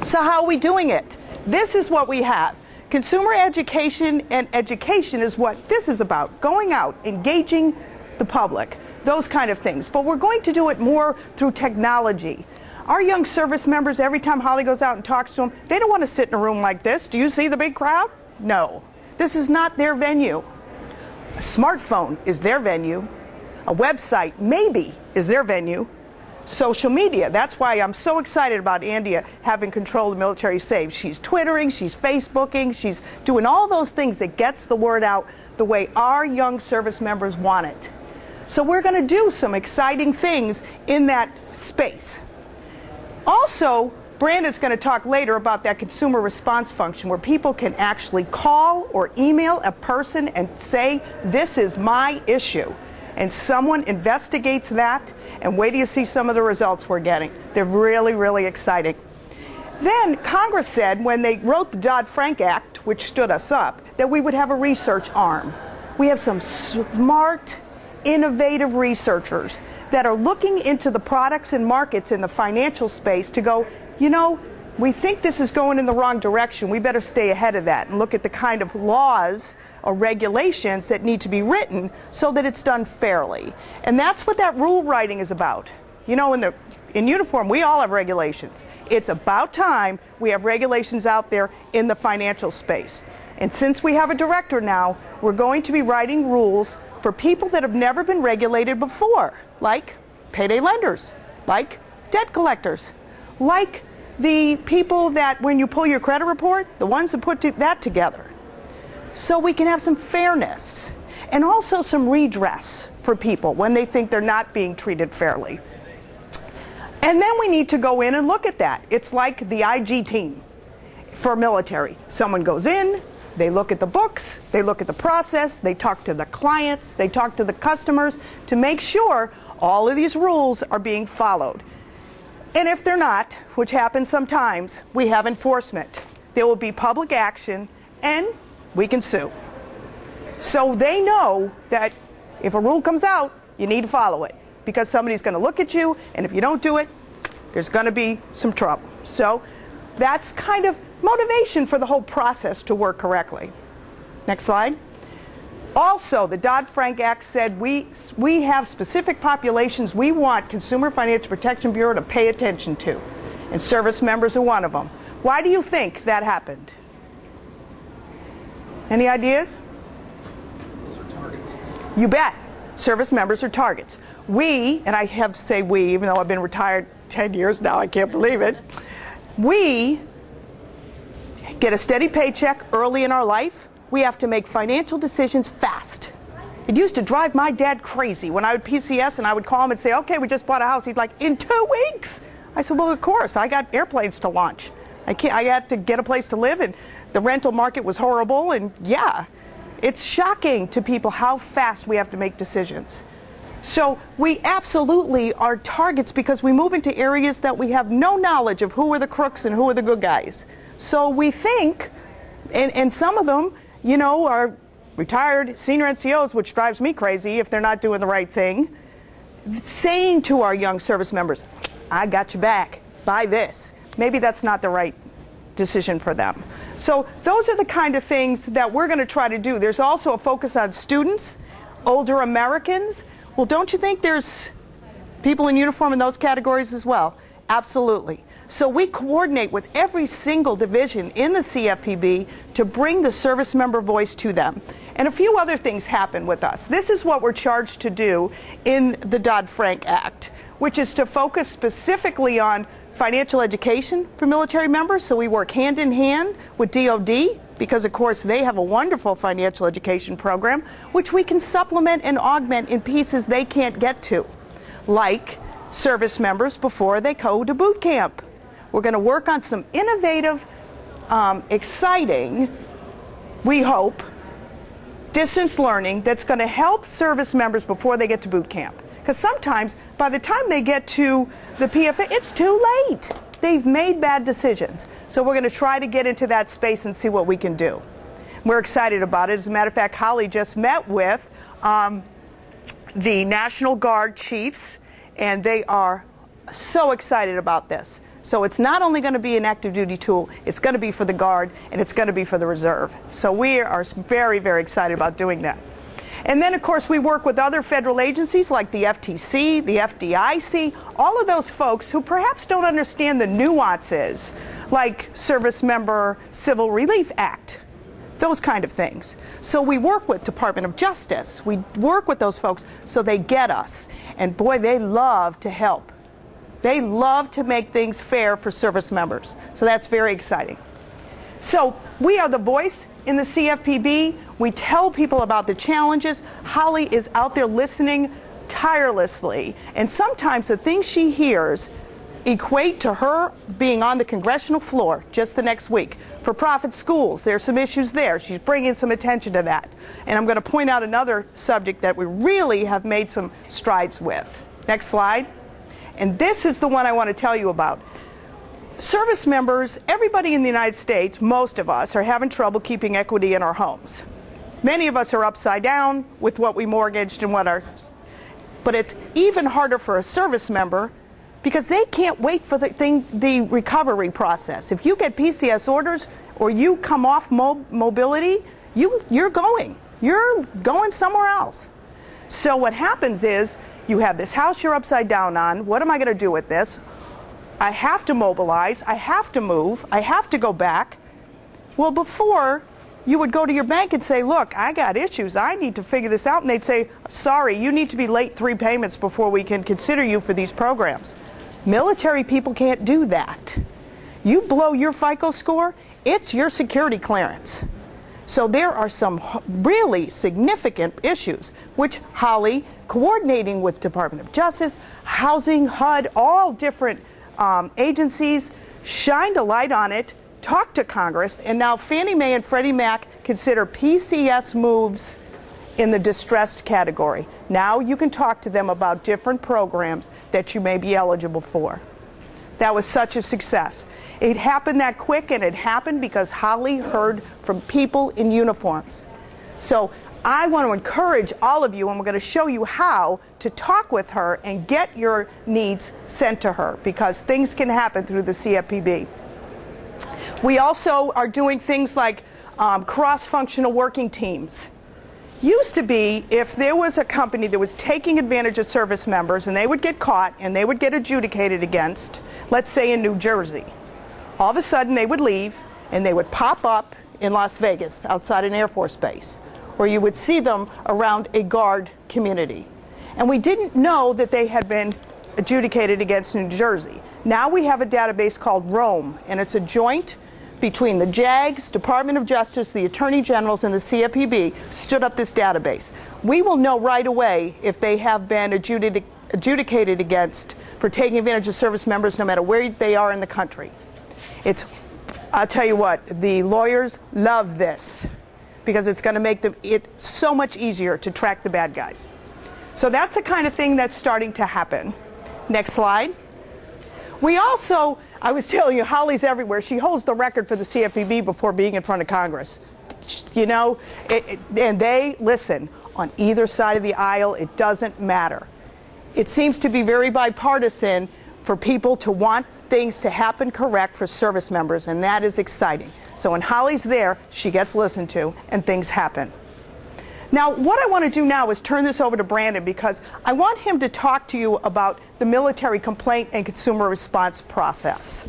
So how are we doing it? This is what we have. Consumer education, and education is what this is about. Going out, engaging the public, those kind of things. But we're going to do it more through technology. Our young service members, every time Holly goes out and talks to them, they don't want to sit in a room like this. Do you see the big crowd? No. This is not their venue. A smartphone is their venue. A website, maybe, is their venue. Social media, that's why I'm so excited about Andrea having control of Military Saves. She's Twittering, she's Facebooking, she's doing all those things that gets the word out the way our young service members want it. So we're going to do some exciting things in that space. Also, Brandon's going to talk later about that consumer response function where people can actually call or email a person and say, this is my issue. And someone investigates that, and wait till you see some of the results we're getting. They're really, really exciting. Then Congress said, when they wrote the Dodd-Frank Act, which stood us up, that we would have a research arm. We have some smart, innovative researchers that are looking into the products and markets in the financial space to go, you know, we think this is going in the wrong direction. We better stay ahead of that and look at the kind of laws or regulations that need to be written so that it's done fairly. And that's what that rule writing is about. You know, in uniform, we all have regulations. It's about time we have regulations out there in the financial space. And since we have a director now, we're going to be writing rules for people that have never been regulated before, like payday lenders, like debt collectors, like the people that when you pull your credit report, the ones that put that together. So we can have some fairness and also some redress for people when they think they're not being treated fairly. And then we need to go in and look at that. It's like the IG team for military. Someone goes in, they look at the books, they look at the process, they talk to the clients, they talk to the customers to make sure all of these rules are being followed. And if they're not, which happens sometimes, we have enforcement. There will be public action and we can sue. So they know that if a rule comes out, you need to follow it because somebody's going to look at you, and if you don't do it, there's going to be some trouble. So that's kind of motivation for the whole process to work correctly. Next slide. Also, the Dodd-Frank Act said we have specific populations we want Consumer Financial Protection Bureau to pay attention to, and service members are one of them. Why do you think that happened? Any ideas? Those are targets. You bet. Service members are targets. We, and I have to say we, even though I've been retired 10 years now, I can't believe it, we get a steady paycheck early in our life. We have to make financial decisions fast. It used to drive my dad crazy when I would PCS and I would call him and say, okay, we just bought a house. He'd like, in 2 weeks? I said, well, of course, I got airplanes to launch. I had to get a place to live, and the rental market was horrible, and yeah, it's shocking to people how fast we have to make decisions. So we absolutely are targets because we move into areas that we have no knowledge of who are the crooks and who are the good guys. So we think, and some of them, you know, are retired senior NCOs, which drives me crazy if they're not doing the right thing, saying to our young service members, I got your back, buy this. Maybe that's not the right decision for them. So those are the kind of things that we're going to try to do. There's also a focus on students, older Americans. Well, don't you think there's people in uniform in those categories as well? Absolutely. So we coordinate with every single division in the CFPB to bring the service member voice to them. And a few other things happen with us. This is what we're charged to do in the Dodd-Frank Act, which is to focus specifically on financial education for military members. So we work hand in hand with DOD because, of course, they have a wonderful financial education program, which we can supplement and augment in pieces they can't get to, like service members before they go to boot camp. We're going to work on some innovative, exciting, we hope, distance learning that's going to help service members before they get to boot camp. Because sometimes, by the time they get to the PFA, it's too late. They've made bad decisions. So we're going to try to get into that space and see what we can do. We're excited about it. As a matter of fact, Holly just met with the National Guard chiefs, and they are so excited about this. So it's not only going to be an active duty tool, it's going to be for the Guard and it's going to be for the Reserve. So we are very, very excited about doing that. And then, of course, we work with other federal agencies like the FTC, the FDIC, all of those folks who perhaps don't understand the nuances, like Service Member Civil Relief Act, those kind of things. So we work with Department of Justice. We work with those folks so they get us. And boy, they love to help. They love to make things fair for service members. So that's very exciting. So we are the voice in the CFPB. We tell people about the challenges. Holly is out there listening tirelessly. And sometimes the things she hears equate to her being on the congressional floor just the next week. For profit schools, there's some issues there. She's bringing some attention to that. And I'm going to point out another subject that we really have made some strides with. Next slide. And this is the one I want to tell you about. Service members, everybody in the United States, most of us, are having trouble keeping equity in our homes. Many of us are upside down with what we mortgaged and but it's even harder for a service member because they can't wait for the recovery process. If you get PCS orders or you come off mobility, you're going somewhere else. So what happens is you have this house you're upside down on. What am I going to do with this? I have to mobilize. I have to move. I have to go back. Well, before, you would go to your bank and say, look, I got issues. I need to figure this out. And they'd say, sorry, you need to be late 3 payments before we can consider you for these programs. Military people can't do that. You blow your FICO score, it's your security clearance. So there are some really significant issues, which Holly, coordinating with Department of Justice, Housing, HUD, all different agencies, shined a light on it, talked to Congress, and now Fannie Mae and Freddie Mac consider PCS moves in the distressed category. Now you can talk to them about different programs that you may be eligible for. That was such a success. It happened that quick, and it happened because Holly heard from people in uniforms. So I want to encourage all of you, and we're going to show you how to talk with her and get your needs sent to her, because things can happen through the CFPB. We also are doing things like cross-functional working teams. Used to be, if there was a company that was taking advantage of service members and they would get caught and they would get adjudicated against, let's say in New Jersey, all of a sudden they would leave and they would pop up in Las Vegas outside an Air Force base, or you would see them around a Guard community. And we didn't know that they had been adjudicated against New Jersey. Now we have a database called ROAM, and it's a joint between the JAGs, Department of Justice, the Attorney Generals, and the CFPB stood up this database. We will know right away if they have been adjudicated against for taking advantage of service members, no matter where they are in the country. I'll tell you what, the lawyers love this because it's going to make it so much easier to track the bad guys. So that's the kind of thing that's starting to happen. Next slide. We also, I was telling you, Holly's everywhere. She holds the record for the CFPB before being in front of Congress. You know, and they listen on either side of the aisle. It doesn't matter. It seems to be very bipartisan for people to want things to happen correct for service members, and that is exciting. So when Holly's there, she gets listened to, and things happen. Now, what I want to do now is turn this over to Brandon, because I want him to talk to you about the military complaint and consumer response process.